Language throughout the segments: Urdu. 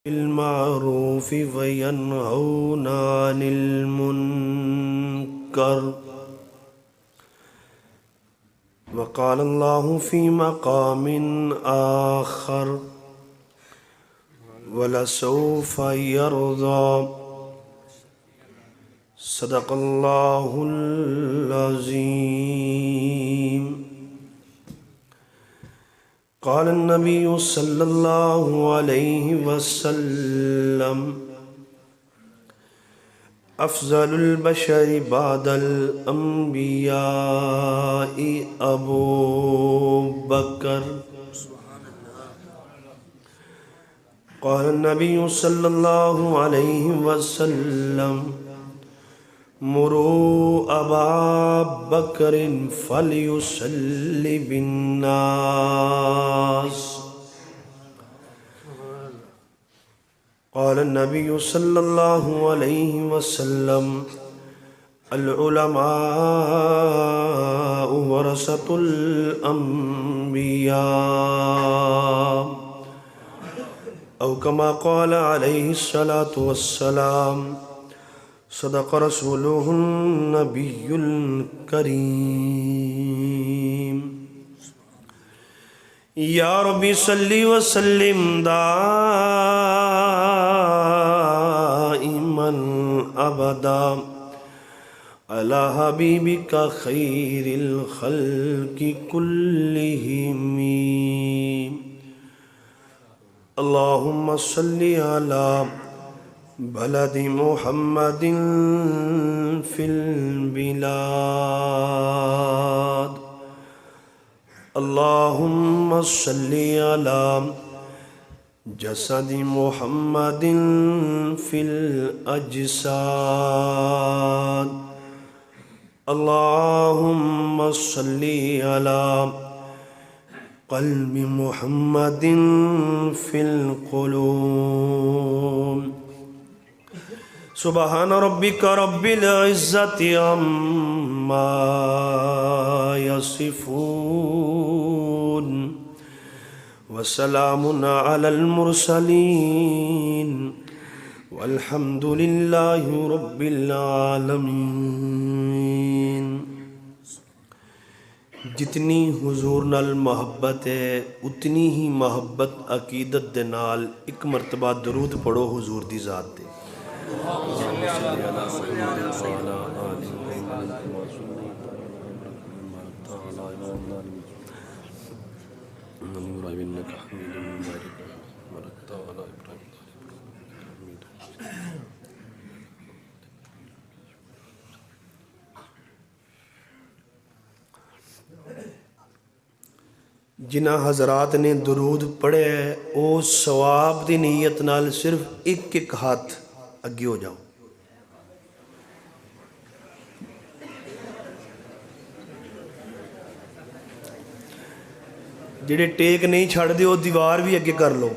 بالمعروف وينهون عن المنكر. وقال الله في مقام آخر ولسوف يرضى. صدق الله العظيم. قال النبي صلى الله عليه وسلم افضل البشر بعد الانبیاء ابو بکر. قال النبي صلى الله عليه وسلم مروا ابا بکر فلیصلی بالناس. قال النبي صلى الله عليه وسلم العلماء ورثة الأنبياء أو كما قال عليه الصلاة والسلام. صدق رسوله النبي الكريم. یا ربی صلی وسلم دائما ابدا علی حبیبک خیر الخلق کلہم. اللہم صلی علی بلد محمد فی البلاد. اللہم صلی علی جسد محمد فی الاجساد. اللہم صلی علی قلب محمد فی القلوب. سبحان ربک رب العزت عما یصفون وسلام علی المرسلین والحمد للہ رب العالمین. جتنی حضور نال محبت ہے اتنی ہی محبت عقیدت دے نال ایک مرتبہ درود پڑھو حضور دی ذات دے. جنہ حضرات نے درود پڑھے او ثواب دی نیت نال صرف ایک ایک ہاتھ اگے ہو جاؤ. جڑے ٹیک نہیں چھڑ دے وہ دیوار بھی اگے کر لو.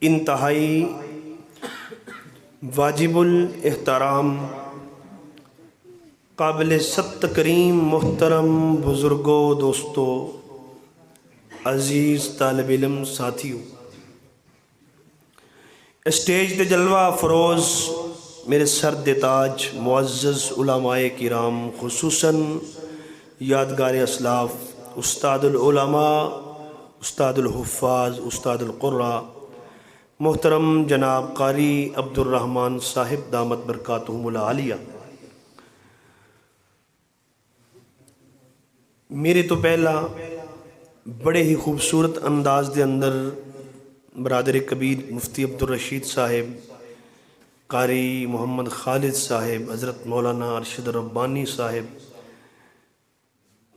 انتہائی واجب الاحترام قابل ست تکریم محترم بزرگوں دوستو عزیز طالب علم ساتھیو، اسٹیج تے جلوہ افروز میرے سر دے تاج معزز علماء کرام، خصوصاً یادگار اسلاف استاد العلماء، استاد الحفاظ، استاد القرآ محترم جناب قاری عبد الرحمن صاحب دامت برکاتہم العالیہ. میرے تو پہلا بڑے ہی خوبصورت انداز دے اندر برادر کبیر مفتی عبد الرشید صاحب، قاری محمد خالد صاحب، حضرت مولانا ارشد ربانی صاحب،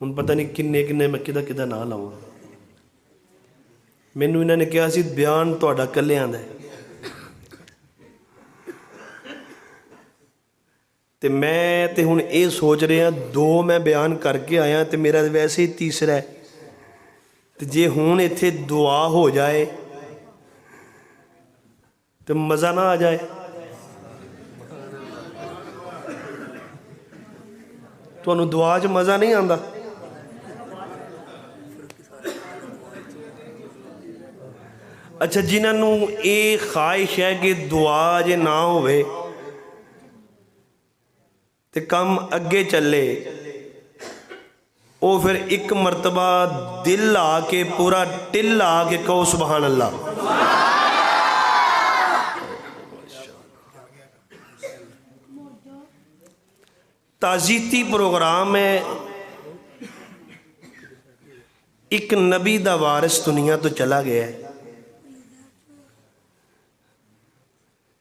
ہن پتہ نہیں کنے کنے میں کدہ کدہ نہ لاؤں. مینوں انہوں نے کہا سی بیان تہاڈا کلیاں دا ہے ਤੇ ਮੈਂ ਤੇ ਹੁਣ ਇਹ ਸੋਚ ਰਿਹਾ, 2 ਮੈਂ ਬਿਆਨ ਕਰਕੇ ਆਇਆ ਤੇ ਮੇਰਾ ਵੈਸੇ ਹੀ ਤੀਸਰਾ ਹੈ। ਤੇ ਜੇ ਹੁਣ ਇੱਥੇ ਦੁਆ ਹੋ ਜਾਏ ਤੇ ਮਜ਼ਾ ਨਾ ਆ ਜਾਏ। ਤੁਹਾਨੂੰ ਦੁਆ 'ਚ ਮਜ਼ਾ ਨਹੀਂ ਆਉਂਦਾ? ਅੱਛਾ, ਜਿਨ੍ਹਾਂ ਨੂੰ ਇਹ ਖਾਹਿਸ਼ ਹੈ ਕਿ ਦੁਆ ਜੇ ਨਾ ਹੋਵੇ ਤੇ ਕੰਮ ਅੱਗੇ ਚੱਲੇ, ਉਹ ਫਿਰ ਇੱਕ ਮਰਤਬਾ ਦਿਲ ਲਾ ਕੇ, ਪੂਰਾ ਢਿੱਲ ਲਾ ਕੇ ਕਹੋ ਸੁਬਹਾਨ ਅੱਲਾਹ। ਤਾਜ਼ੀਤੀ ਪ੍ਰੋਗਰਾਮ ਹੈ। ਇੱਕ ਨਬੀ ਦਾ ਵਾਰਿਸ ਦੁਨੀਆ ਤੋਂ ਚਲਾ ਗਿਆ ਹੈ।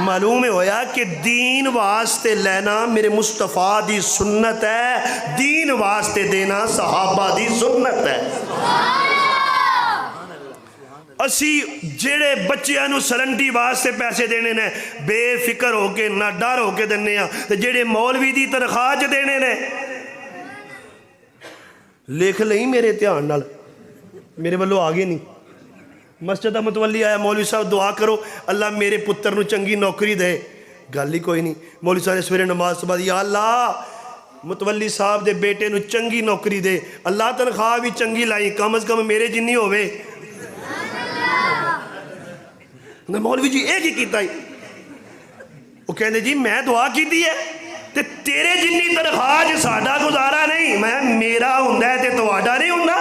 معلوم ہویا کہ دین واسطے لینا میرے مصطفیٰ دی سنت ہے، دین واسطے دینا صحابہ دی سنت ہے۔ اسی جڑے بچیاں نو سلنٹی واسطے پیسے دینے نے بے فکر ہو کے نہ ڈر ہو کے دینے ہیں، تے جڑے مولوی دی تنخواہ چ دینے نے لکھ لئی میرے دھیان نال، میرے والوں آگے نہیں۔ مسجد دا متولی آیا، مولوی صاحب دعا کرو اللہ میرے پتر نو چنگی نوکری دے، گل ہی کوئی نہیں۔ مولوی صاحب نے سویرے نماز کے بعد یا اللہ متولی صاحب دے بیٹے نو چنگی نوکری دے، اللہ تنخواہ بھی چنگی لائی، کم از کم میرے جنی ہوئے۔ مولوی جی ایک ہی کیتا ہی، وہ کہنے جی میں دعا کی دی ہے تے تیرے جنی تنخواہ جی ساڈا گزارا نہیں، میں میرا ہوندا ہے تے تواڈا نہیں ہوندا۔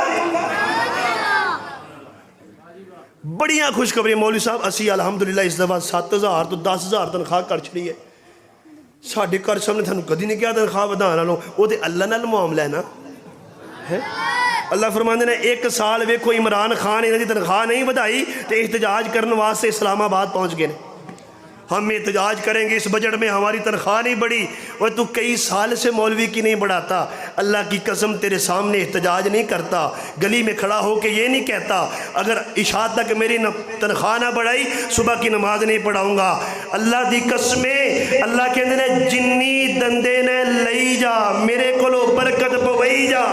بڑیاں خوشخبری مولوی صاحب اسی الحمدللہ اس دفعہ 7,000 تو 10,000 تنخواہ کر چھڑی ہے۔ ساڈے گھر سامنے تھانوں کدی نہیں کہا تنخواہ ودھانا لو، وہ تے اللہ نال معاملہ ہے نا۔ اللہ فرماندے نے ایک سال ویکھو عمران خان انہاں دی تنخواہ نہیں ودھائی تے احتجاج کرنے واسطے اسلام آباد پہنچ گئے۔ ہم احتجاج کریں گے، اس بجٹ میں ہماری تنخواہ نہیں بڑھی، اور تو کئی سال سے مولوی کی نہیں بڑھاتا۔ اللہ کی قسم تیرے سامنے احتجاج نہیں کرتا، گلی میں کھڑا ہو کے یہ نہیں کہتا اگر عشاء تک میری تنخواہ نہ بڑھائی صبح کی نماز نہیں پڑھاؤں گا۔ اللہ دی قسمیں اللہ کہندے نے جنی دندے نے لئی جا میرے کولو برکت پوئی جا۔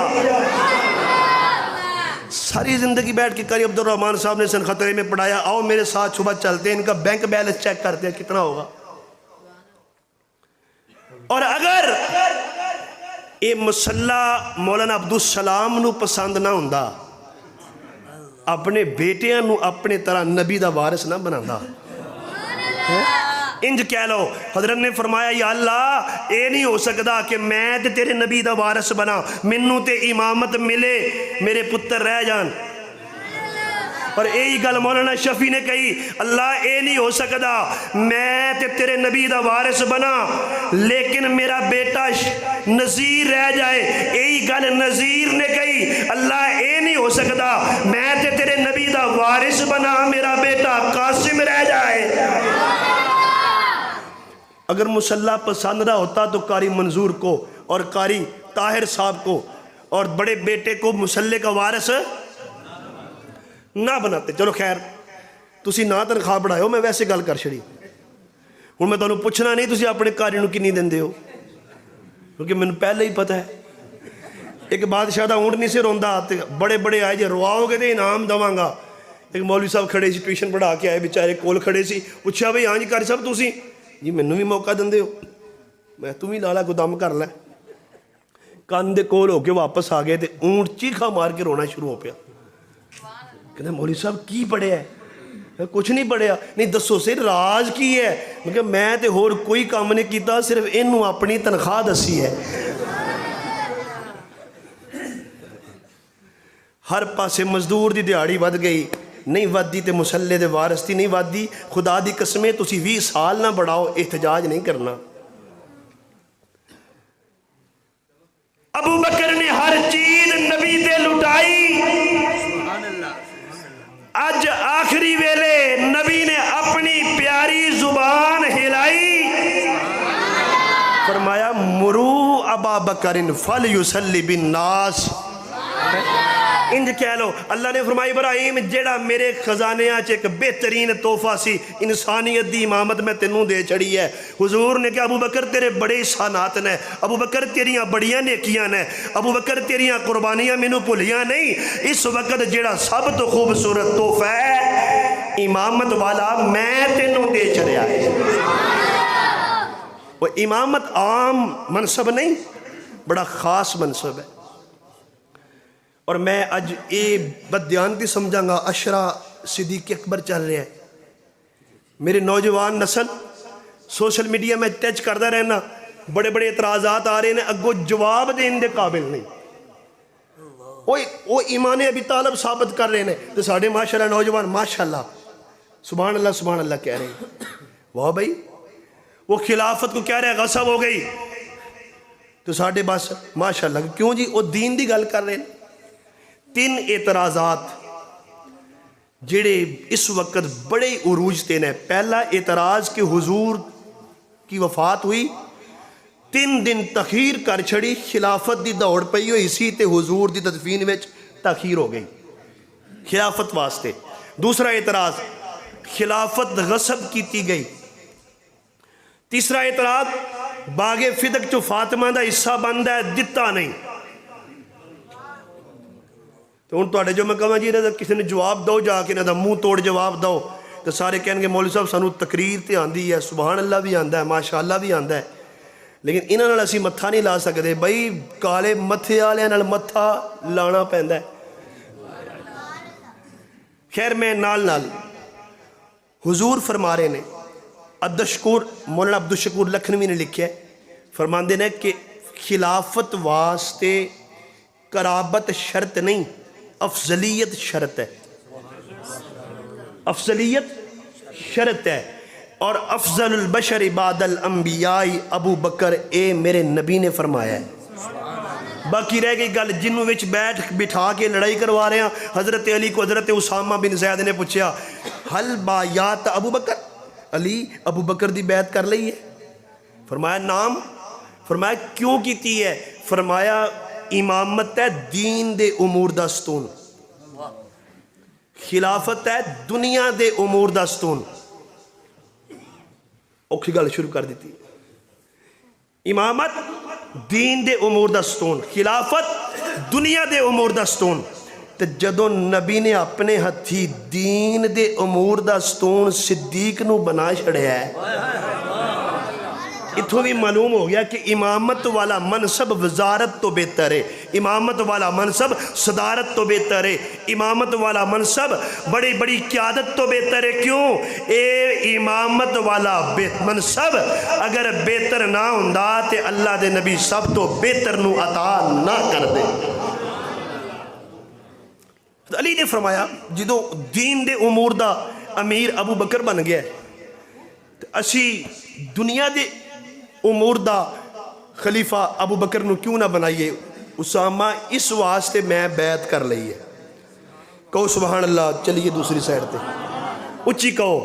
ساری زندگی بیٹھ کے قاری عبد الرحمن صاحب نے سن خطرے میں پڑھایا، آؤ میرے ساتھ صبح چلتے ہیں، ان کا بینک بیلنس چیک کرتے ہیں کتنا ہوگا۔ اور اگر یہ مسلح مولانا عبدالسلام نو پسند نہ ہوندا، اپنے بیٹیاں نو اپنے طرح نبی دا وارث نہ بنانا۔ انج کہہ لو حضرت نے فرمایا یا اللہ اے نہیں ہو سکتا کہ میں تے تیرے نبی دا وارث بنا، منوں تے امامت ملے میرے پتر رہ جان۔ اور یہی گل مولانا شفیع نے کہی اللہ اے نہیں ہو سکتا میں تے تیرے نبی دا وارث بنا لیکن میرا بیٹا نذیر رہ جائے۔ یہی گل نذیر نے کہی اللہ اے نہیں ہو سکتا میں تے تیرے نبی دا وارث بنا میرا بیٹا قاسم رہ جائے۔ اگر مسلح پسند نہ ہوتا تو قاری منظور کو اور قاری طاہر صاحب کو اور بڑے بیٹے کو مسلح کا وارث نہ بناتے۔ چلو خیر تسی نہ تنخواہ بڑھائے میں ویسے گل کر چھڑی، ہوں میں تمہیں پوچھنا نہیں تسی اپنے قاری نو کنی دیندے ہو، کیونکہ میں پہلے ہی پتہ ہے۔ ایک بادشاہ دا اونٹنی سے روندا بڑے بڑے آئے جے رواؤ گے تو انعام دواں گا۔ ایک مولوی صاحب کھڑے سی ٹیوشن پڑھا کے آئے بیچارے کول کھڑے سی، پوچھا بھئی ہاں جی قاری صاحب تسی جی مینوں بھی موقع دندے ہو، میں تم ہی لالا کو دم کر لیں۔ کان دے کول ہو کے واپس آ گئے تے اونٹ چیخا مار کے رونا شروع ہو پیا۔ کہتے ہیں مولوی صاحب کی پڑھیا ہے؟ کچھ نہیں پڑھیا۔ نہیں دسو سر راز کی ہے؟ کیونکہ میں تے ہور کوئی کام نہیں کیتا، صرف انہوں اپنی تنخواہ دسی ہے۔ ہر پاسے مزدور دی دیہاڑی ود گئی، نہیں ودی تے مسلح دے وارث دی نہیں ودی۔ خدا دی قسمیں تسی 20 سال نہ بڑھاؤ، احتجاج نہیں کرنا۔ ابو بکر نے ہر چیز نبی تے لٹائی، اج آخری ویلے نبی نے اپنی پیاری زبان ہلائی، فرمایا مرو ابا بکر فلیصلی بالناس۔ انج کہہ لو اللہ نے فرمایا ابراہیم جیڑا میرے خزانیاں ایک بہترین تحفہ سی انسانیت دی امامت میں تینوں دے چڑی ہے۔ حضور نے کہا ابو بکر تیرے بڑے احسانات نے، ابو بکر تیریاں بڑیاں نیکیاں نے، ابو بکر تیریاں قربانیاں مینوں بھولیاں نہیں۔ اس وقت جیڑا سب تو خوبصورت تحفہ ہے امامت والا میں تینوں دے چڑیا ہے۔ وہ امامت عام منصب نہیں، بڑا خاص منصب ہے۔ اور میں اج یہ بددیانتی سمجھاں گا، عشرہ صدیق اکبر چل رہے ہیں، میرے نوجوان نسل سوشل میڈیا میں ٹچ کرتا رہنا، بڑے بڑے اعتراضات آ رہے ہیں، اگو جواب دین دے قابل نہیں۔ وہ ایمان ابی طالب ثابت کر رہے ہیں تو ساڑھے ماشاءاللہ نوجوان ماشاءاللہ سبحان اللہ کہہ رہے ہیں۔ واہ بھائی وہ خلافت کو کہہ رہے ہیں غصب ہو گئی تو ساڑھے بس ماشاءاللہ کیوں جی وہ دین دی گل کر رہے ہیں۔ 3 اعتراضات جڑے اس وقت بڑے عروج تے نے. پہلا اعتراض کہ حضور کی وفات ہوئی 3 دن تخیر کر چھڑی, خلافت دی دوڑ پئی ہوئی سی تے حضور دی تدفین وچ تاخیر ہو گئی خلافت واسطے. دوسرا اعتراض خلافت غصب کیتی گئی. تیسرا اعتراض باغ فدق چو فاطمہ دا حصہ بندا ہے دتا نہیں. تو ان تو جو میں کہاں جی کسی نے جواب دو جا کے نہ منہ توڑ جواب دو تو سارے کہنے گے مولوی صاحب سانو تقریر تے آندی ہے, سبحان اللہ بھی آندا ہے, ماشاءاللہ بھی آندا ہے, لیکن انہاں نال اسی متھا نہیں لا سکتے. بھائی کالے متھے والے نال متھا لانا پیندا ہے. خیر میں نال حضور فرما رہے نے, مولانا عبدالشکور لکھنوی نے لکھیا ہے, فرماندے نے کہ خلافت واسطے قرابت شرط نہیں, افضلیت شرط ہے. افضلیت شرط ہے. اور افضل البشر بعد الانبیاء ابو بکر, اے میرے نبی نے فرمایا ہے. باقی رہ گئی گل جنوں وچ بیٹھ بٹھا کے لڑائی کروا رہے ہیں. حضرت علی کو حضرت اسامہ بن زید نے پوچھا حل بایات ابو بکر, علی ابو بکر دی بیعت کر لئی ہے؟ فرمایا نام. فرمایا کیوں کیتی ہے؟ فرمایا امامت ہے دین دے امور دا ستون, خلافت ہے دنیا دے امور دا ستون. اوکھی گل شروع کر دیتی. امامت دین دے امور دا ستون, خلافت دنیا دے امور دا ستون. تے جدوں نبی نے اپنے ہتھی دین دے امور دا ستون صدیق نو بنا چھڑیا ہے, اتھوں بھی معلوم ہو گیا کہ امامت والا منصب وزارت تو بہتر ہے, امامت والا منصب صدارت تو بہتر ہے, امامت والا منصب بڑی بڑی قیادت تو بہتر ہے. کیوں؟ اے امامت والا منصب اگر بہتر نہ ہوندا تے اللہ دے نبی سب تو بہتر نو عطا نہ کر دے. علی نے فرمایا جدو دین دے امور دا امیر ابو بکر بن گیا اسی دنیا دے امور دا خلیفہ ابو بکر نو کیوں نہ بنائیے؟ اسامہ اس واسطے میں بیعت کر لئی ہے. کہو سبحان اللہ. چلیے دوسری سائڈ تے اچھی کہو.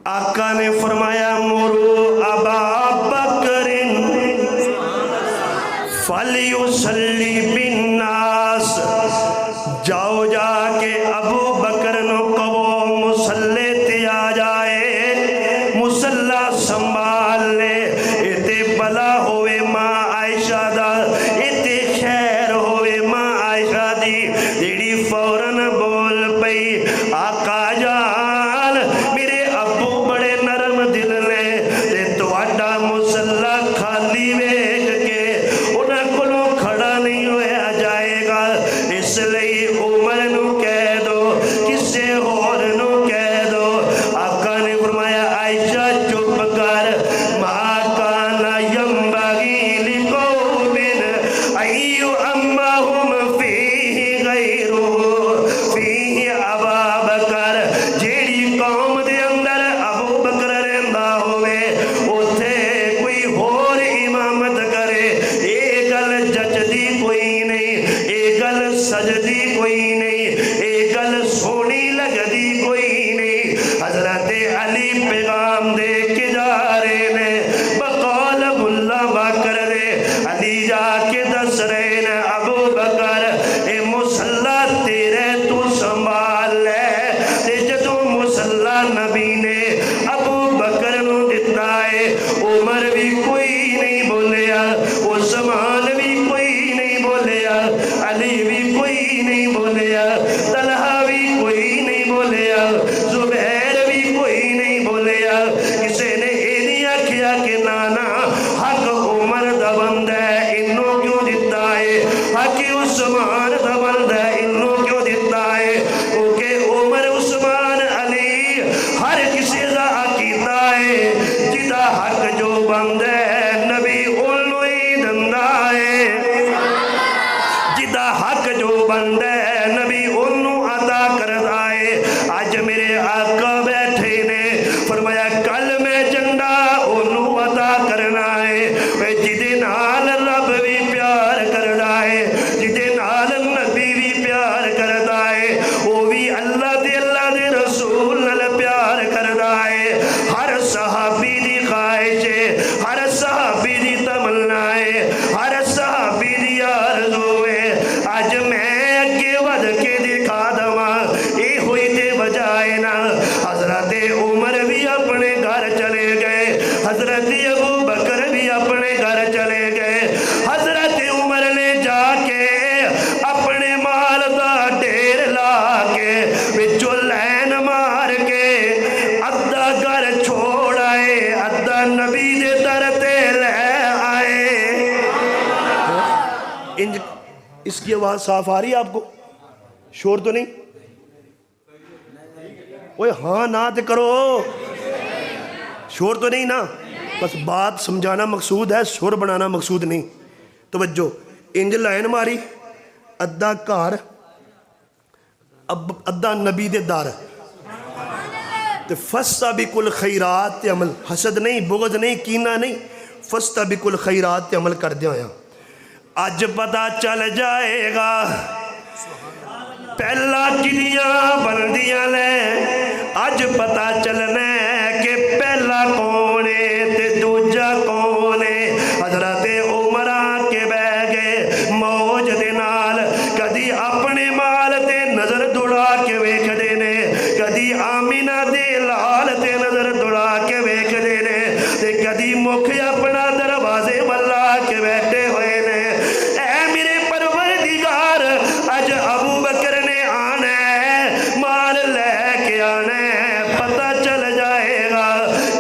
آقا نے فرمایا مرو ابا بکر فلیصلی بالناس, جاؤ جا کے ابو بکر نو کہو مصلی تے آ جائے, مصلا سنبھال لے. ایتے بلا ہوئے ماں عائشہ دا, ایتے خیر ہوئے ماں عائشہ دی, جیڑی فوراً بول پئی آقا جان میرے ابو بڑے نرم دل نے, تے تواڈا مصلا خالی ویکھ کے انہاں کولوں کھڑا نہیں ہویا جائے گا, اس لئی عمر نو کہہ دو, کسے اور نو کہہ دو. آقا نے فرمایا عائشہ چپ کر, ما کان ینبغی لقوم ان یؤمہم فیہ غیرہ فیہ ابا بکر. جیڑی قوم دے اندر ابو بکر رہندا ہوئے اوتھے کوئی اور امامت کرے, اے گل جچدی کوئی نہیں, اے گل سجدی کوئی نہیں, اے گل سونی لگدی کوئی نہیں. حضرت علی پیغام دے کے جا رہے نے بقول ملا بکر دے. علی جا کے دس رہے نے ابو بکر اے مصلا تیرے تو سنبھال لے. تے جدوں مصلا نبی نے ابو بکر نو دتا ہے, عمر بھی کوئی نہیں بولیا, عثمان بھی کوئی نہیں بولیا, علی بھی کوئی نہیں بولیا, طلحہ بھی کوئی نہیں بولیا, زبیر بھی کوئی نہیں بولیا. کسے نے یہ نہیں آکھیا کہ نانا حق عمر دا بندہ ہے انہوں کیوں دیتا ہے, حق عثمان دا بندہ ہے انہوں کیوں دیتا ہے, کیونکہ عمر عثمان علی ہر کسی دا عقیدہ ہے جدا حق جو بندہ ہے نبی انہوں ہی دندہ ہے, جدا حق جو بندہ ہے نبی انہوں عطا کرتا ہے. آج میرے آقا بیٹھے نے فرمایا کل میں جنڈا انہوں عطا کرنا ہے, جدے نال رب بھی پیار کرنا ہے, جدے نال نبی بھی حضرت ابو بکر بھی اپنے گھر چلے گئے. حضرت عمر نے جا کے اپنے مال دا ڈھیر لا کے وچوں لین مار کے ادھا گھر چھوڑ آئے, ادھا نبی دے در تے لے آئے. اس کی آواز صاف آ رہی ہے آپ کو؟ شور تو نہیں؟ اوے ہاں نہ تے کرو, شور تو نہیں نا؟ بس بات سمجھانا مقصود ہے, شور بنانا مقصود نہیں. توجہ, انج لائن ماری, ادھا گھر ادھا نبی دے دار. فَاسْتَبِقُوا الْخَيْرَاتِ تے عمل, حسد نہیں, بغض نہیں, کینہ نہیں, فَاسْتَبِقُوا الْخَيْرَاتِ تے عمل کر دیا آیا. آج پتہ چل جائے گا پہلا کنیاں بندیاں لے, آج پتہ چلنا ہے کہ پہلا کون ہے تے دوجا کون ہے. حضرت عمر کے بہ گئے موج دے نال, کدی اپنے مال تے نظر دوڑا کے ویکھ دے نے, کدی آمینہ دے لال تے نظر دوڑا کے ویکھ دے نے, تے کدی مکھ اپنا دروازے والا کے بیٹھے ہوئے نے. اے میرے پروردگار, اج ابو بکر نے آنا ہے, مال لے کے آنا ہے, پتہ چل جائے گا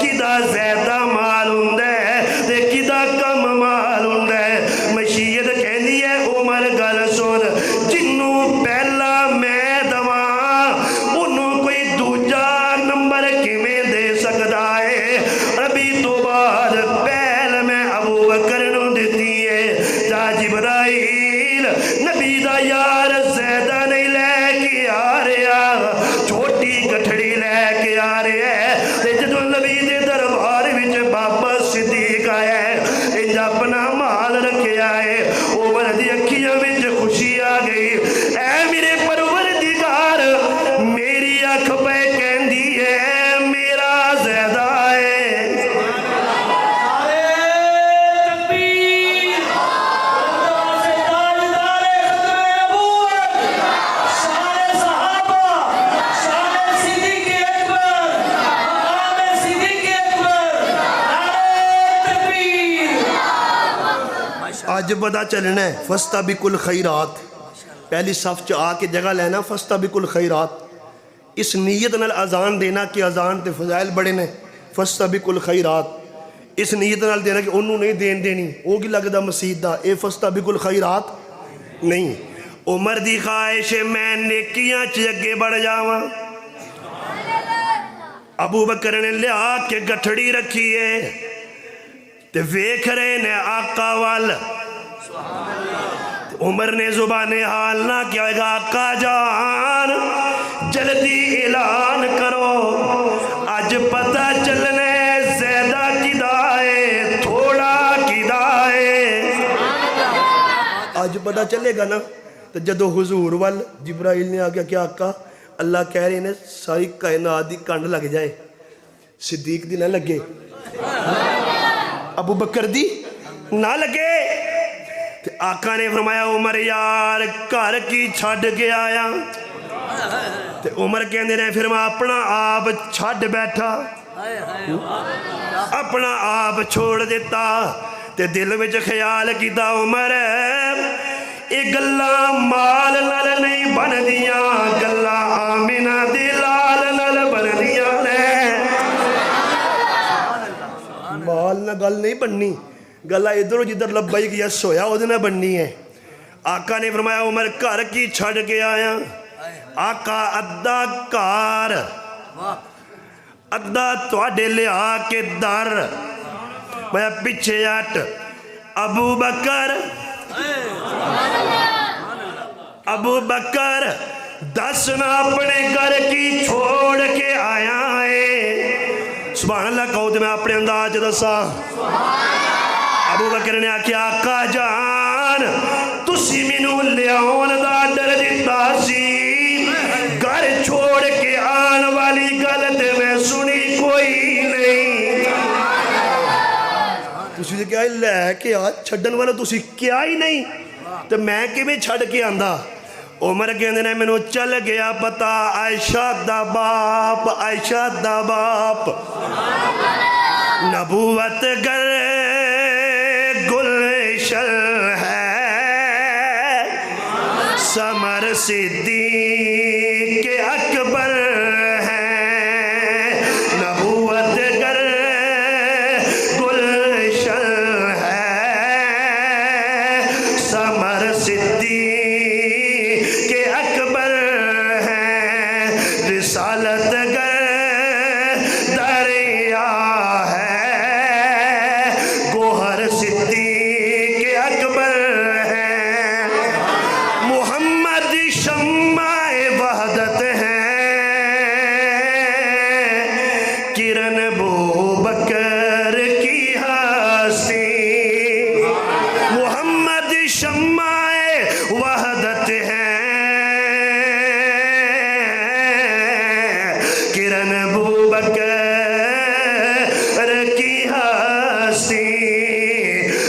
کدا زیادہ مال ہوندا ہے تے کدا کم مال ہوندا ہے. مشیت کہندی ہے عمر گل سن, جنوں پہلا میں دواں انہوں کوئی دوجا نمبر کیویں دے سکدا ہے. ابھی تو بعد پہل میں ابو بکر نوں دتی ہے. جا جبرائیل نبی دا یار زیادہ نہیں لے کے آ رہا, چھوٹی گٹھڑی لے کے آ رہا ہے. تے جدوں نبی دے دربار وچ بابا صدیق آیا ہے, انج اپنا مال رکھیا ہے, عمر دی اکھیاں وچ خوشی آ گئی. اے میرے پروردگار, میری اکھ پہ کہندی ہے میرا زیادہ ہے. آج پتہ چلنا ہے فَاسْتَبِقُوا الْخَيْرَاتِ, پہلی صف چ آ کے جگہ لینا فَاسْتَبِقُوا الْخَيْرَاتِ. اس نیت نال اذان دینا کہ اذان تے فضائل بڑے نے, فَاسْتَبِقُوا الْخَيْرَاتِ. اس نیت نال دینا کہ انہوں نہیں دین دینی, وہ کی لگدا مسجد دا, اے فَاسْتَبِقُوا الْخَيْرَاتِ نہیں. عمر دی خواہش ہے میں نیکیاں چ اگے بڑھ جاواں. ابو بکر نے لیا کے گٹھڑی رکھی ہے تے ویکھ رہے نے آقا وال. عمر نے زبان حال نہ کیا گا, آقا جان جلدی اعلان کرو, آج پتہ چلنے زیادہ کدا ہے تھوڑا کدا ہے. آج پتہ چلے گا نا. تو جدو حضور وال جبرائیل نے آگیا کہ آقا اللہ کہہ رہے ہیں ساری کائنات دی کنڈ لگ جائے, صدیق دی نہ لگے, ابو بکر دی نہ لگے. تے آقا نے فرمایا عمر یار گھر کی چھڈ کے آیا. تے عمر کہندے نے پھر میں اپنا آپ چھڈ بیٹھا, اپنا آپ چھوڑ دیتا. تے دل وچ خیال کیتا عمر اے گلاں مال نال نہیں بندیاں, گلاں آمینہ دے لال نال بندیاں نے. مال نہ گل نہیں بننی, گلا ادھر جدھر لبیک یس ہویا وہ نہ بننی ہے. آقا نے فرمایا عمر گھر کی چھڑ کے آیا. آقا ادھا کار ادھا تواڈے لیا کے در, میں پیچھے ہٹ. ابو بکر دسنا اپنے گھر کی چھوڑ کے آیا ہے. سبحان اللہ کہو تو میں اپنے انداز دسا. ابو بکر نے آکھیا آقا جان تسی مینوں لیاون دا آرڈر دتا سی, گھر چھوڑ کے آن والی گل تے میں سنی کوئی نہیں. تسی کیا لے کے آ چھڈن والا تسی کیا ہی نہیں, تو میں کیویں چھڈ کے آندا. عمر کہندے نے مینوں چل گیا پتا عائشہ دا باپ, عائشہ دا باپ. نبوت گر گلشن ہے ثمر صدیق اکبر ہے نبوت گر گلشن ہے ثمر صدیق اکبر ہے رسالت گر دریا ہے گوہر صدیق اکبر ہے محمد شمع وحدت ہے کرن ابوبکر کی ہستی محمد شمع وحدت ہے کرن ابوبکر کی ہستی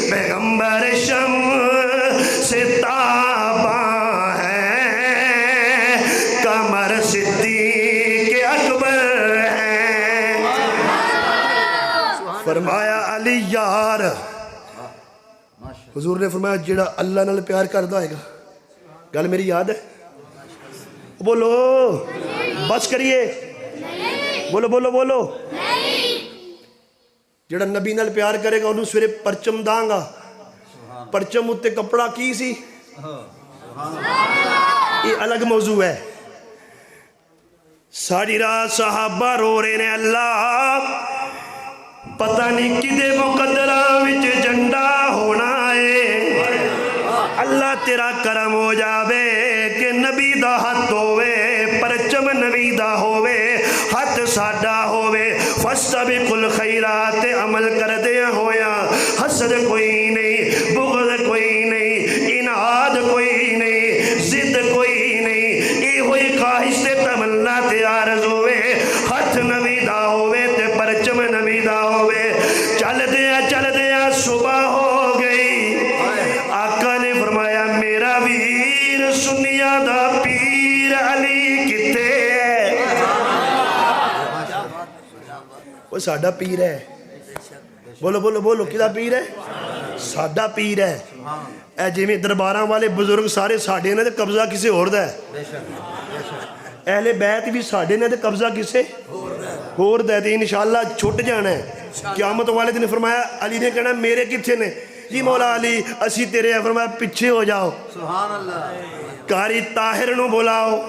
پیغمبر شمس تاباں ہے قمر صدیق اکبر ہے فرمایا علی یار حضور نے فرمایا جڑا اللہ نال پیار کردا ہوئے گا گل میری یاد ہے بولو بس کریے بولو بولو بولو جڑا نبی نال پیار کرے گا انہوں سویرے پرچم داں گا پرچم اتے کپڑا کی سی یہ الگ موضوع ہے ساری رات صحابہ رو رہے نے اللہ پتہ نہیں کدے مقدرہ وچ جھنڈا ہونا ہے اللہ تیرا کرم ہو جاوے کہ نبی دا ہاتھ ہووے پرچم نبی دا ہووے ہاتھ ساڈا ہووے فاستبقوا الخیرات عمل کر دے ہویا حسد کوئی نہیں بغض کوئی نہیں اناد کوئی نہیں ضد کوئی نہیں یہ ہوئی خواہش تے تمنا تے آرزو ہوئے ہاتھ نبی دا ہووے تے پرچم نبی دا ہووے چل دیا صبح ہو گئی آقا نے فرمایا میرا ویر سنیا دا پیر علی کتے ہے وہ ساڈا پیر ہے بولو بولو بولو کدا پیر ہے ساڈا پیر ہے اے جی میں درباراں والے بزرگ سارے ساڈے نے تے قبضہ کسے اور دا ہے اہل بیت بھی ساڈے نے تے قبضہ کسے اور دا ہے تے انشاءاللہ چھٹ جانا ہے قیامت والے دن فرمایا علی نے کہنا میرے کتھے نے جی مولا علی اسی تیرے ہیں فرمایا پیچھے ہو جاؤ سبحان اللہ قاری طاہر نو بلاؤ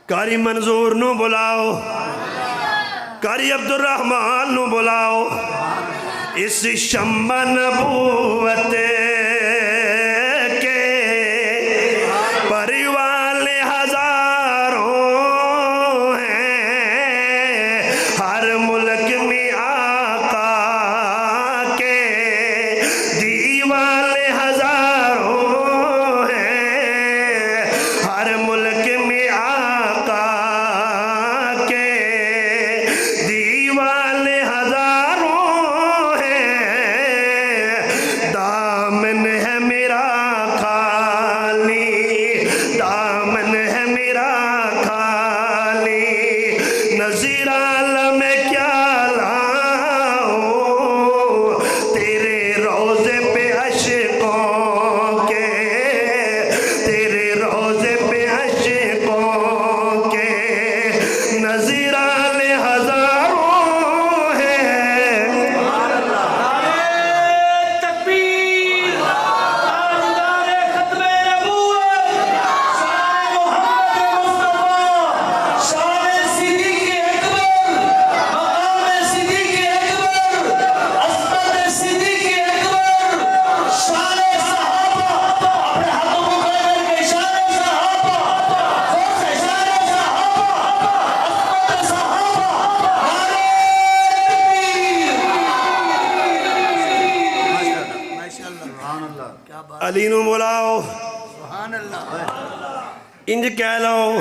قاری منظور نو بلاؤ قاری عبد الرحمن نو بلاؤ اس شمع نبوت کے پریوال ہزاروں ہیں ہر ملک میں آقا کے دیوال ہزاروں ہیں ہر ملک میں آقا کے دیوال ہزاروں ہیں دامن ہے میرا خالی دامن ہے میرا خالی نظیر عالم کیا لاؤں تیرے روزے پہ عشقوں کے تیرے روزے پہ عشقوں کے نظیر عالم ہزاروں ہیں تکبیر تاجدار ختم نبوت شان محمد مصطفیٰ شان صدیق اکبر مقام صدیق اکبر عصمت صدیق اکبر شان صحابہ اپنے ہاتھوں کو کھڑے کر کے شان صحابہ زور سے شان صحابہ عصمت صحابہ نعرہ تکبیر علی نو بلاؤ انج کہہ لو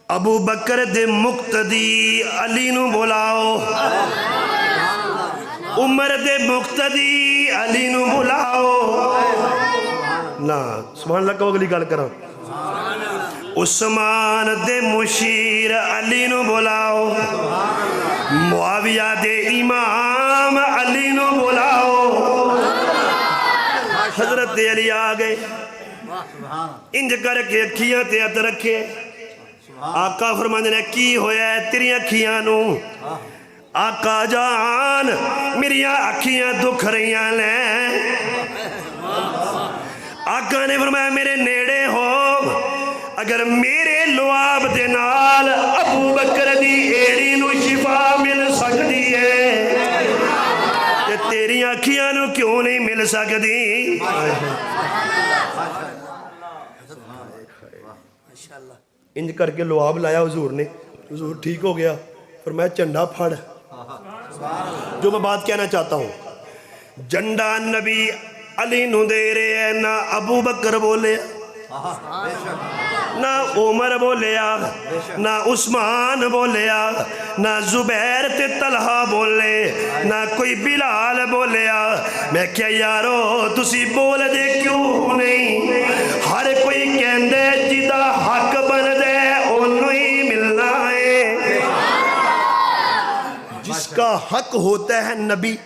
ابو بکر دے مقتدی علی نو بلاؤ عمر دے مقتدی علی نو بلاؤ نا سبحان اللہ کو اگلی گل کرا عثمان دے مشیر علی نو بلاؤ، معاویہ دے امام علی نو بلاؤ۔ حضرت علی آ گئے، انج کر کے اکھیاں تے ہاتھ رکھے۔ آقا فرماندے نے کی ہویا ہے تیری اکھیاں نو؟ آقا جان میری اکھیاں دکھ رہیاں لیں۔ آقا نے فرمایا میرے نیڑے ہو، اگر میرے لعاب دے نال ابو بکر دی ایڑی نو شفا مل سکتی ہے تے تیری اکھیاں نو کیوں نہیں مل سکتی؟ انج کر کے لعاب لایا حضور نے، حضور ٹھیک ہو گیا، فرمایا جھنڈا پھڑ۔ جو میں بات کہنا چاہتا ہوں، جھنڈا نبی علی نو دے رہے ہیں، نہ ابو بکر بولے، نہ عمر بولیا، نہ عثمان بولیا، نہ زبیر تے طلحہ بولے، نہ کوئی بلال بولیا۔ میں کیا یارو تسی بول دے کیوں نہیں؟ ہر کوئی کہندے جدا حق بن دے انہوں ہی ملنا ہے۔ جس کا حق ہوتا ہے نبی،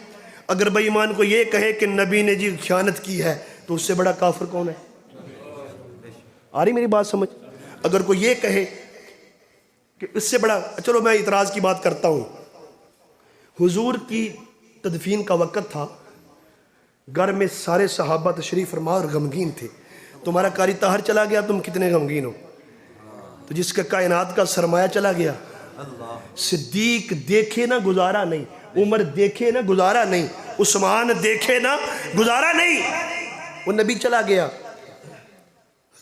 اگر بے ایمان کو یہ کہے کہ نبی نے جی خیانت کی ہے تو اس سے بڑا کافر کون ہے؟ آ رہی میری بات سمجھ؟ اگر کوئی یہ کہے کہ اس سے بڑا، چلو میں اعتراض کی بات کرتا ہوں۔ حضور کی تدفین کا وقت تھا، گھر میں سارے صحابہ تشریف فرما اور غمگین تھے، تمہارا قاری طاہر چلا گیا، تم کتنے غمگین ہو؟ تو جس کا کائنات کا سرمایہ چلا گیا، صدیق دیکھے نہ گزارا نہیں، عمر دیکھے نہ گزارا نہیں، عثمان دیکھے نہ گزارا نہیں، وہ نبی چلا گیا۔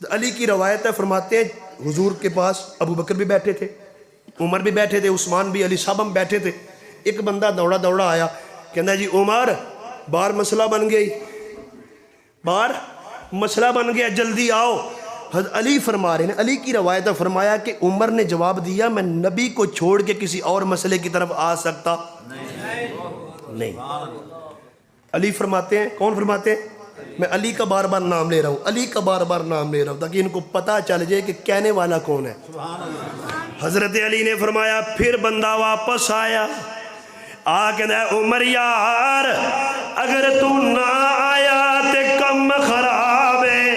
علی کی روایت ہے، فرماتے ہیں حضور کے پاس ابو بکر بھی بیٹھے تھے، عمر بھی بیٹھے تھے، عثمان بھی، علی صاحب ہم بیٹھے تھے۔ ایک بندہ دوڑا دوڑا آیا، کہنا جی عمر باہر مسئلہ بن گئی، باہر مسئلہ بن گیا، جلدی آؤ۔ حضرت علی فرما رہے ہیں، علی کی روایت ہے، فرمایا کہ عمر نے جواب دیا میں نبی کو چھوڑ کے کسی اور مسئلے کی طرف آ سکتا نہیں۔ علی فرماتے ہیں، کون فرماتے ہیں؟ میں علی کا بار بار نام لے رہا ہوں، علی کا بار بار نام لے رہا ہوں تاکہ ان کو پتہ چل جائے کہ کہنے والا کون ہے۔ حضرت علی نے فرمایا، پھر بندہ واپس آیا، کہتا ہے عمر یار اگر تو نہ آیا تے کم خراب ہے،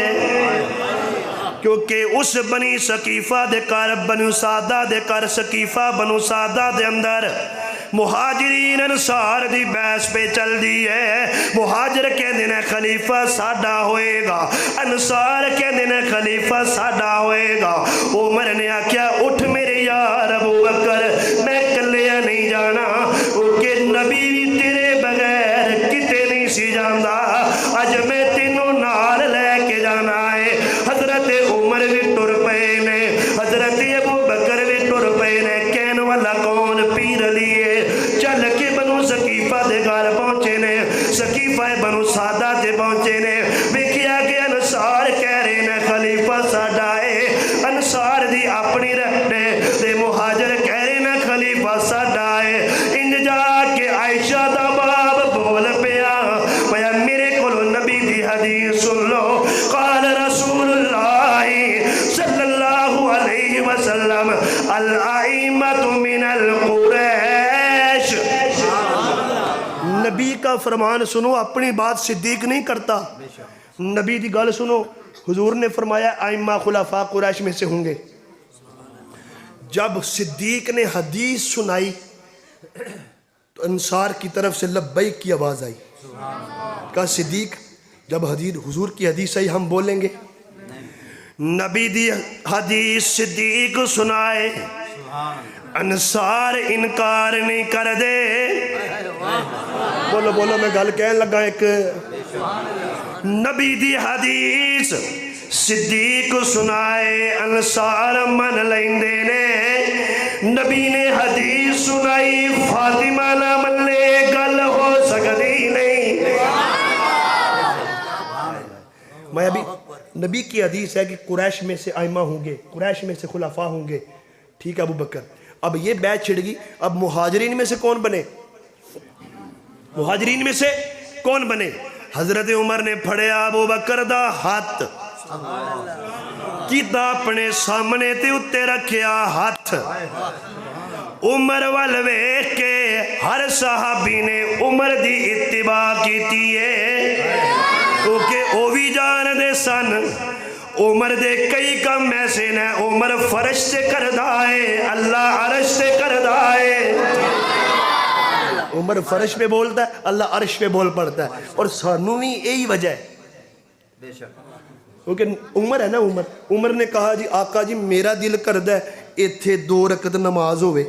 کیونکہ اس بنی سقیفہ دے کر، بنو سادہ دے کر، سقیفہ بنو سادہ دے اندر مہاجرین انصار دی بحث پہ چل دی ہے۔ مہاجر کہندے نے خلیفہ ساڈا ہوئے گا، انصار کہندے نے خلیفہ ساڈا ہوئے گا۔ عمر نے آکھیا اٹھ میرے یار ابو بکر، میں کلیا نہیں جانا، کیونکہ نبی بھی تیرے بغیر کتے نہیں سی جاندا، اج میں تینوں نال لے کے جانا ہے۔ حضرت عمر بھی ٹر پئے نے، حضرت ابو بکر بھی ٹر پئے نے، کہن والا کون؟ پیر لیے چل کے بنو سقیفہ دے گھر پہنچے نے، سقیفہ بنو سادہ دے پہنچے نے، ویکھیا کہ انصار کہہ رہے نے خلیفہ ساڈا ہے، انصار دی اپنی رہنے تے مہاجر کہہ رہے نے خلیفہ ساڈا ہے۔ انج جا کے عائشہ دا باب بول پیا، پیا میرے کولو نبی دی حدیث سن لو، قال رسول اللہ صلی اللہ علیہ وسلم الائمۃ من القریش۔ نبی کا فرمان سنو، اپنی بات صدیق نہیں کرتا، نبی دی گل سنو۔ حضور نے فرمایا ائمہ خلفاء قریش میں سے ہوں گے۔ جب صدیق نے حدیث سنائی تو انصار کی طرف سے لبیک کی آواز آئی۔ کہا صدیق جب حضور کی حدیث آئی ہم بولیں گے؟ نبی دی حدیث صدیق سنائے، انصار انکار نہیں کر دے۔ بولو بولو میں گل کہنے لگا، ایک نبی دی حدیث صدیق سنائے، انصار من لیندے نے۔ نبی نے حدیث سنائی، فاطمہ نہ ملے گل ہو سکتی نہیں۔ میں ابھی نبی کی حدیث ہے کہ قریش میں سے ائمہ ہوں گے، قریش میں سے خلفاء ہوں گے، ٹھیک ہے ابو بکر۔ اب یہ بیعت چھڑ گئی، اب مہاجرین میں سے کون بنے؟ مہاجرین میں سے کون بنے؟ حضرت عمر نے پھڑیا ابو بکر دا ہاتھ، کیتا اپنے سامنے تے اتے رکھیا ہاتھ عمر وال ویکھ کے ہر صحابی نے عمر دی اتباع کیتی ہے کیونکہ او بھی جان دے سن عمر دے کئی کم ایسے نے عمر فرش سے کردہ ہے اللہ عرش سے کردہ ہے عمر فرش پہ بولتا ہے اللہ عرش پہ بول پڑتا ہے اور سانوں بھی یہی وجہ ہے کیونکہ عمر ہے نا عمر نے کہا جی آقا جی میرا دل کردہ ہے ایتھے 2 رکعت نماز ہوئے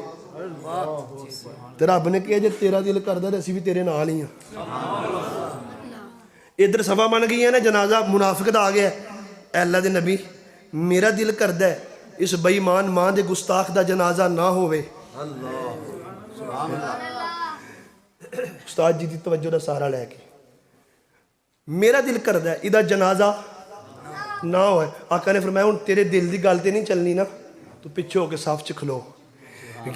رب نے کہا جی تیرا دل کردہ ہے اسی بھی تیرے نال ہی ہیں ادھر صفحہ بن گئی ہے نا جنازہ منافقت آ گیا ہے اے اللہ دے نبی میرا دل کردہ ہے اس بے ایمان ماں دے گستاخ دا جنازہ نہ ہوئے استاد جی دی توجہ دا سارا لے کے میرا دل کردہ ہے ادھا جنازہ نہ ہوئے آقا نے فرمایا ان تیرے دل دی گالتے نہیں چلنی نا تو پچھے ہو کے صف چ کھلو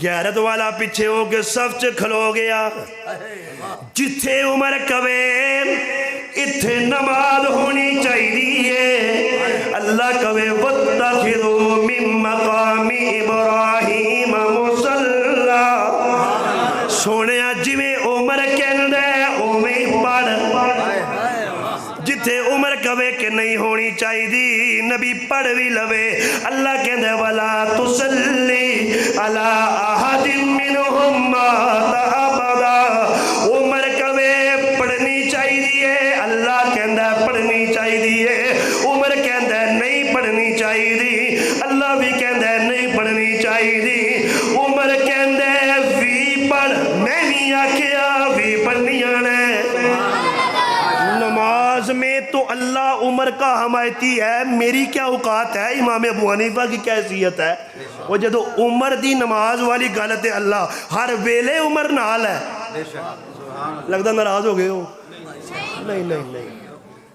غیرت والا پچھے ہو کے صف چ کھلو گیا جتھے عمر کبے اتھے نماز ہونی چاہیے اللہ کبے وَاتَّخِذُوا مِن مَّقَامِ إِبْرَاهِيمَ مُصَلَّى سونے جویں عمر کہندے اوویں پڑھ جتھے عمر کبے کہ نہیں ہونی چاہیے نبی پڑھ بھی لوے اللہ کہندے وَلَا تُصَلِّ عَلَىٰ أَحَدٍ مِّنْهُمْ مَاتَ أَبَدًا عمر کبے پڑھنی چاہیے اللہ کہندہ پڑھنی چاہیے عمر کہندہ نہیں پڑھنی چاہیے اللہ بھی کہندہ نہیں پڑھنی چاہیے عمر کہندہ بھی پڑھ میں نہیں آکھیا بھی پڑھنیاں نے نماز میں تو اللہ عمر کا حمایتی ہے میری کیا اوقات ہے امام ابو حنیفہ کی کیا حیثیت ہے وہ جدو عمر دی نماز والی غلط ہے اللہ ہر ویلے عمر نال ہے لگتا ناراض ہو گئے ہو نہیں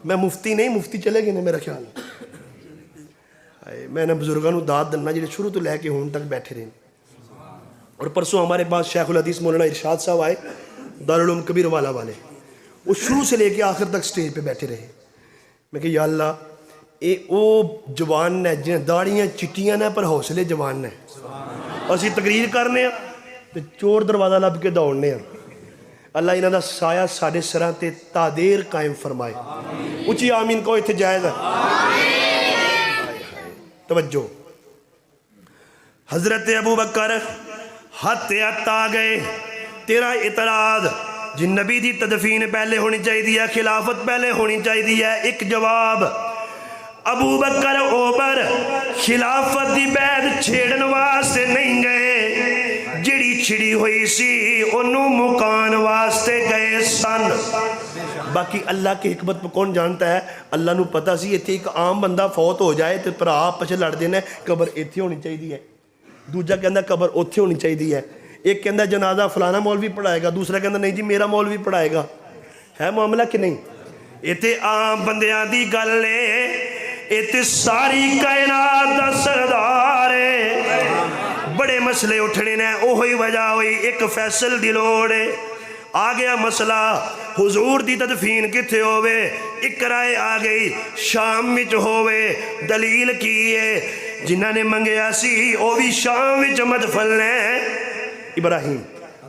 میں مفتی نہیں مفتی چلے گئے میرا خیال میں نے بزرگانوں داد دلنا جنہیں شروع تو لے کے ہون تک بیٹھے رہے اور پرسوں ہمارے پاس شیخ الحدیث مولانا ارشاد صاحب آئے دارالعلوم کبیر والا والے وہ شروع سے لے کے آخر تک سٹیج پہ بیٹھے رہے میں کہ یا اللہ او جوان نے جنہیں داڑیاں چٹیاں نے پر حوصلے جوان نے اسی تقریر کرنے ہیں تو چور دروازہ لب کے دوڑنے ہیں اللہ انہاں دا سایہ ساڑھے سراں تے تادیر قائم فرمائے اچھی آمین کو اتھے جائز ہے توجہ حضرت ابو بکر حد حد آ گئے تیرا اعتراض جن نبی دی تدفین پہلے ہونی چاہیے خلافت پہلے ہونی چاہیے ایک جواب ابو بکر عمر خلافت دی بیعت چھیڑن واسطے نہیں گئے جڑی چھڑی ہوئی سی انہوں مکان واسطے گئے سن باقی اللہ کی حکمت پہ کون جانتا ہے اللہ نو پتا سی ایتھے ایک عام بندہ فوت ہو جائے تو پر آپ پچھے لڑ دینا ہے قبر ایتھے ہونی چاہیے دوجہ کہندہ قبر اوتھے ہونی چاہیے ایک کہندہ جنازہ فلانا مولوی پڑھائے گا دوسرا کہندہ نہیں جی میرا مولوی پڑھائے گا ہے معاملہ کہ نہیں ایتھے عام بندیاں دی گل لے ایتھے ساری کائنات دا سردار ہے بڑے مسئلے اٹھنے نے اوہی وجہ ہوئی ایک فیصل دی لوڑ ہے آ گیا مسئلہ حضور دی تدفین کتھے ہوئے ایک رائے آ گئی شام وچ ہوئے دلیل کی ہے جنہاں نے منگیا سی او بھی شام وچ مدفن لیں ابراہیم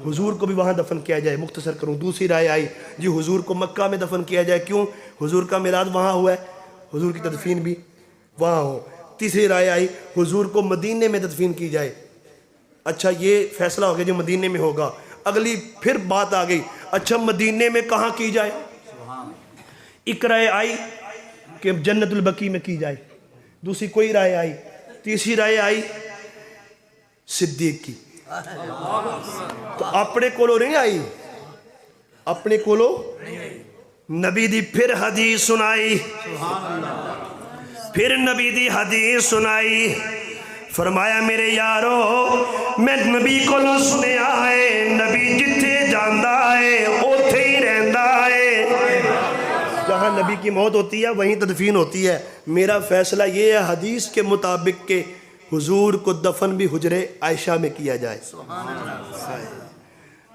حضور کو بھی وہاں دفن کیا جائے مختصر کروں دوسری رائے آئی جی حضور کو مکہ میں دفن کیا جائے کیوں حضور کا میلاد وہاں ہوا ہے حضور کی تدفین بھی وہاں ہو تیسری رائے آئی حضور کو مدینے میں تدفین کی جائے اچھا یہ فیصلہ ہو گیا جو مدینے میں ہوگا اگلی پھر بات آ گئی اچھا مدینے میں کہاں کی جائے ایک رائے آئی کہ جنت البقیع میں کی جائے دوسری کوئی رائے آئی تیسری رائے آئی صدیق کی تو اپنے کولو نہیں آئی اپنے کولو نبی دی پھر حدیث سنائی پھر نبی دی حدیث سنائی فرمایا میرے یارو میں نبی کو لو سنیا ہے نبی جتھے جاندہ ہے اوتھے ہی رہندہ ہے جہاں نبی کی موت ہوتی ہے وہیں تدفین ہوتی ہے میرا فیصلہ یہ ہے حدیث کے مطابق کہ حضور کو دفن بھی حجرے عائشہ میں کیا جائے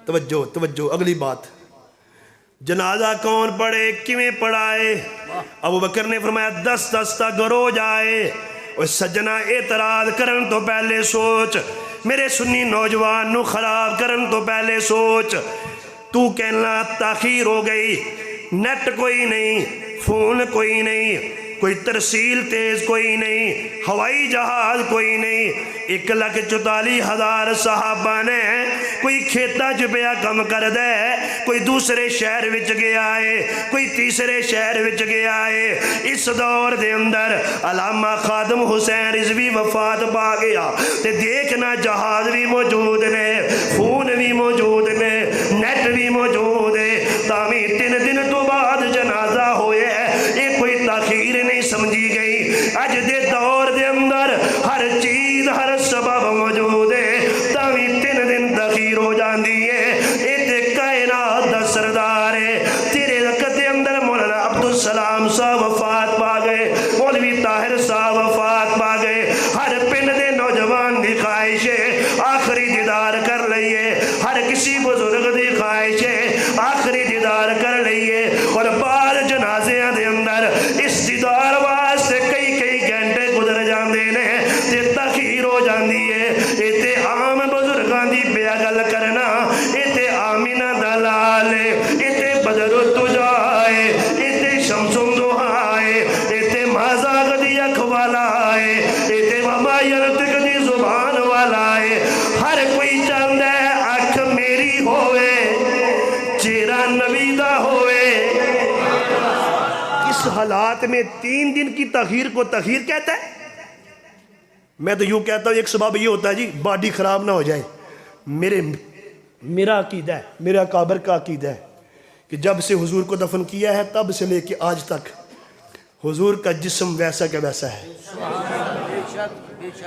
توجہ اگلی بات جنازہ کون پڑھے کیویں پڑھائے؟ ابو بکر نے فرمایا 10 تک روز آئے۔ اور سجنا اعتراض کرن تو پہلے سوچ، میرے سنی نوجوان نو خراب کرن تو پہلے سوچ۔ تو کہنا تاخیر ہو گئی، نیٹ کوئی نہیں، فون کوئی نہیں، کوئی ترسیل تیز کوئی نہیں، ہوائی جہاز کوئی نہیں، 1,44,000 صحابہ نے کوئی کھیتا چپیا کم کر دے، کوئی دوسرے شہر وچ گیا ہے، کوئی تیسرے شہر وچ گیا ہے۔ اس دور دے اندر علامہ خادم حسین رضوی وفات پا گیا تے دیکھنا جہاز بھی موجود نے، فون بھی موجود نے، نیٹ بھی موجود ہے، تامی 3 دن تو بعد جنازہ ہوئے، یہ کوئی تاخیر نہیں سمجھی گئی۔ اج دے دور دے اندر ہر چیز ہر سبب موجود ہے، تاوی 3 دن تاخیر ہو جاندی ہے۔ اے تے کائنات دا سردار ہے۔ تیرے وقت دے اندر مولانا عبدالسلام صاحب وفات پا گئے، مولوی طاہر صاحب وفات پا گئے۔ ہر پنڈ دے نوجوان دی خواہش ہے آخری دیدار کر لئیے، ہر کسی بزرگ دی خواہش ہے آخری دیدار کر لئیے۔ اور بعد جنازیاں دے اندر اس دیدار واسطے کئی گھنٹے گزر جاندے نے تے تاخیر ہو جاندی ہے۔ اے تے عام بزرگاں دی پیا گل کرنا، اے تے آمینہ دلال ہے، اے تے بدر التجائے، اے تے شمس الضحائے، اے تے مازاغ دی اکھ والا ہے، اے تے وما ینطق دی زبان والا ہے۔ ہر کوئی چاہتا ہے اکھ میری ہوئے، چہرہ نبی دا ہوئے۔ اس حالات میں 3 دن کی تاخیر کو تاخیر کہتا ہے؟ میں تو یوں کہتا ہوں ایک سبب یہ ہوتا ہے جی باڈی خراب نہ ہو جائے۔ میرا عقیدہ ہے، میرا کابر کا عقیدہ ہے کہ جب سے حضور کو دفن کیا ہے تب سے لے کے آج تک حضور کا جسم ویسا کہ ویسا ہے،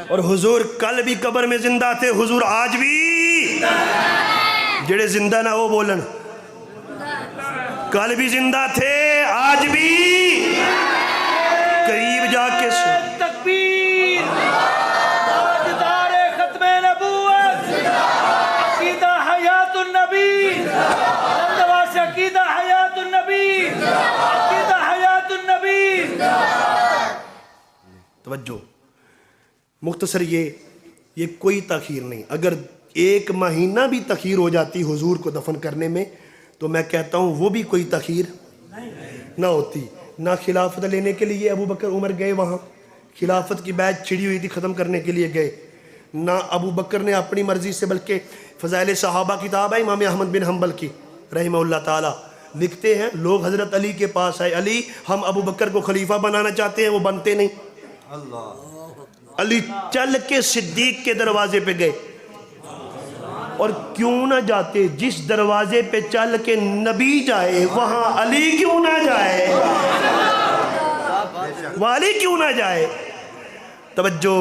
اور حضور کل بھی قبر میں زندہ تھے، حضور آج بھی، جڑے زندہ نہ وہ بولن، کل بھی زندہ تھے آج بھی، قریب جا کے تکبیر، تاجدار ختم نبوت، عقیدہ حیات النبی، زندہ سے عقیدہ حیات النبی، عقیدہ حیات النبی۔ توجہ، مختصر یہ کوئی تاخیر نہیں۔ اگر 1 مہینہ بھی تاخیر ہو جاتی حضور کو دفن کرنے میں تو میں کہتا ہوں وہ بھی کوئی تاخیر نہ ہوتی۔ نہ خلافت لینے کے لیے ابو بکر عمر گئے وہاں، خلافت کی بیعت چھڑی ہوئی تھی ختم کرنے کے لیے گئے، نہ ابو بکر نے اپنی مرضی سے، بلکہ فضائل صحابہ کتاب ہے امام احمد بن حنبل کی رحمہ اللہ تعالی، لکھتے ہیں لوگ حضرت علی کے پاس آئے، علی ہم ابو بکر کو خلیفہ بنانا چاہتے ہیں، وہ بنتے نہیں۔ علی چل کے صدیق کے دروازے پہ گئے، اور کیوں نہ جاتے، جس دروازے پہ چل کے نبی جائے وہاں علی کیوں نہ جائے، والی کیوں نہ جائے۔ توجہ،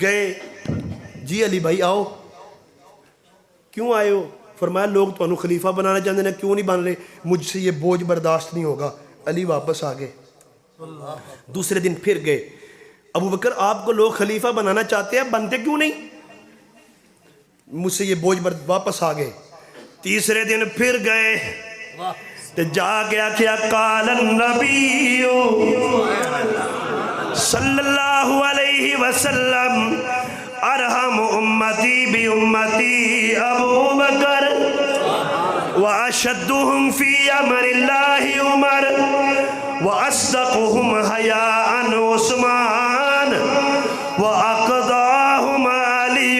گئے، جی علی بھائی آؤ، کیوں آئے ہو؟ فرمایا لوگ تو انہوں خلیفہ بنانا چاہتے ہیں، کیوں نہیں بن رہے؟ مجھ سے یہ بوجھ برداشت نہیں ہوگا۔ علی واپس آ گئے، دوسرے دن پھر گئے، ابو بکر آپ کو لوگ خلیفہ بنانا چاہتے ہیں، بنتے کیوں نہیں؟ مجھ سے یہ بوجھ واپس آ گئے۔ تیسرے دن پھر گئے تو جا گیا کیا، قال النبی صلی اللہ علیہ وسلم ارحم امتی بی امتی ابو بکر واشدہم فی امر اللہ عمر واصدقہم حیاء عثمان واقضاہم علی۔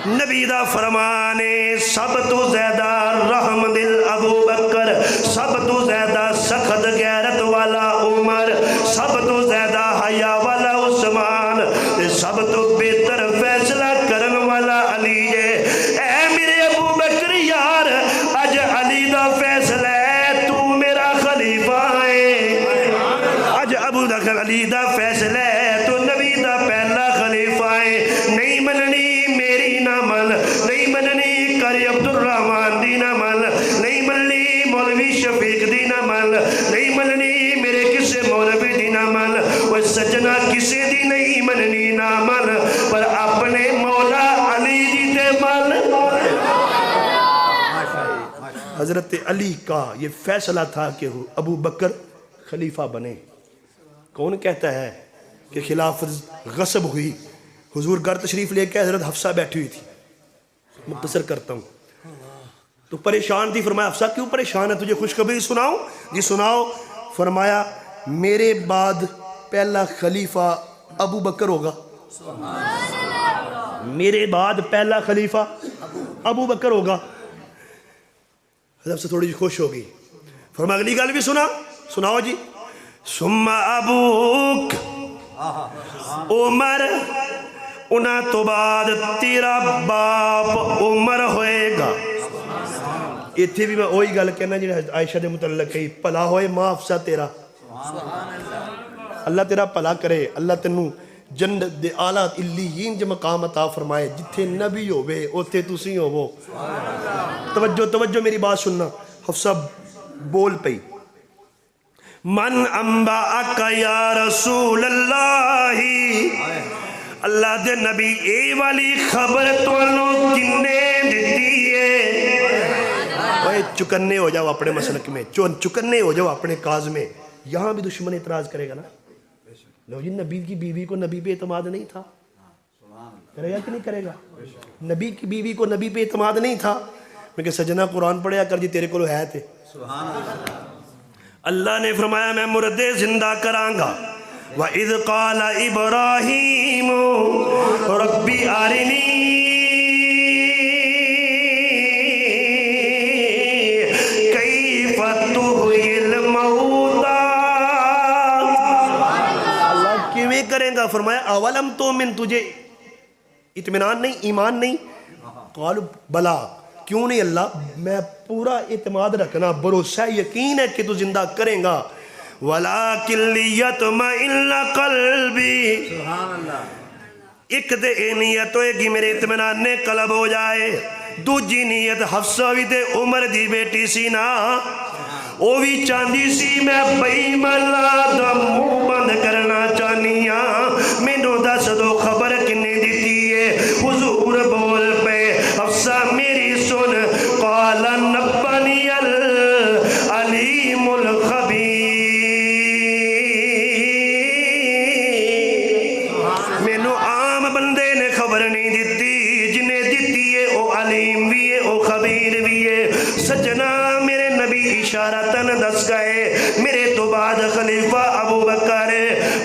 نبی دا فرمانے سب تو زیادہ رحم دل ابو بکر، سب تو زیادہ سخت غیرت والا عمر، سب تو زیادہ حیا والا عثمان، سب تو بہتر فیصلہ کرن والا علی ہے۔ اے میرے ابو بکر یار، اج علی دا فیصلہ ہے تو میرا خلیفہ ہے، اج ابو بکر علی دا فیصلہ ہے تو نبی دا پہلا خلیفہ ہے۔ نہیں مننی میری نہ من، نہیں مننی قاری عبدالرحمن دی نہ من، نہیں مننی مولوی شفیق دی نہ من، نہیں مننی میرے کسے مولوی دی نہ من، وہ سجنہ کسے دی نہیں مننی نہ من، پر اپنے مولا علی دی تے من۔ حضرت علی کا یہ فیصلہ تھا کہ ابو بکر خلیفہ بنے. کون کہتا ہے کہ خلافت غصب ہوئی؟ حضور گھر تشریف لے کے حضرت حفصہ بیٹھی ہوئی تھی. مختصر کرتا ہوں. تو پریشان تھی. فرمایا حفصہ کیوں پریشان ہے؟ تجھے خوشخبری سناؤں؟ جی سناؤ. فرمایا میرے بعد پہلا خلیفہ ابو بکر ہوگا. میرے بعد پہلا خلیفہ ابو بکر ہوگا. حضرت سے تھوڑی جی خوش ہو گئی. فرمایا اگلی گل بھی سناؤ جی. ثم ابوک عمر، انہاں تو بعد تیرا باپ عمر ہوئے گا. اتھے بھی میں وہی گل کہنا جی عائشہ دے متعلق کہی، بھلا ہوئے ماں حفصہ تیرا. اللہ تیرا بھلا کرے. اللہ تینوں جنت دے اعلیٰ علیین جو مقام عطا فرمائے. جتھے نبی ہوئے اوتھے تسی ہوو. توجہ میری بات سننا. حفصہ بول پئی، من انباءک یا رسول اللہ، اللہ دے نبی اے والی خبر تانوں کنے دتی ہے؟ اوے چکنے ہو جاؤ اپنے مسلک میں، چکنے ہو جاؤ اپنے کاز میں. یہاں بھی دشمن اعتراض کرے گا نا. لو جی نبی کی بیوی کو نبی پہ اعتماد نہیں تھا، کرے گا کہ نہیں کرے گا؟ نبی کی بیوی کو نبی پہ اعتماد نہیں تھا. میں کہ سجنہ قرآن پڑھیا کر جی، تیرے کو ہے تھے. اللہ نے فرمایا میں مردے زندہ کراں گا. وَإِذْ قَالَ إِبْرَاهِيمُ رَبِّ أَرِنِي كَيْفَ تُحْيِي الْمَوْتَى. اللہ کیویں کریں گا؟ فرمایا اولم تؤمن، تجھے اطمینان نہیں، ایمان نہیں؟ قالوا بلا، کیوں نہیں اللہ، میں پورا اعتماد رکھنا، بھروسہ یقین ہے کہ تو زندہ کریں گا. وَلَٰكِن لِيَطْمَئِنَّ قَلْبِي، ایک دے اے نیت ہوئے گی میرے اطمینان نے قلب ہو جائے. دوجی نیت حفصہ بھی تے عمر دی بیٹی سی نا، وہ بھی چاندی سی میں بئی ملا دا منہ بند کرنا چاہنی ہاں. مینوں دس دو خبر کنے دیتی ہے؟ حضور بول پے حفصہ میری سن. قال نبنی العلیم الخبیر، مینوں عام بندے نے خبر نہیں دیتی، جنہیں دیتی ہے او علیم بھی ہے او خبیر بھی ہے. سجنا میرے نبی اشارتاً دس گئے میرے تو بعد خلیفہ ابو بکر.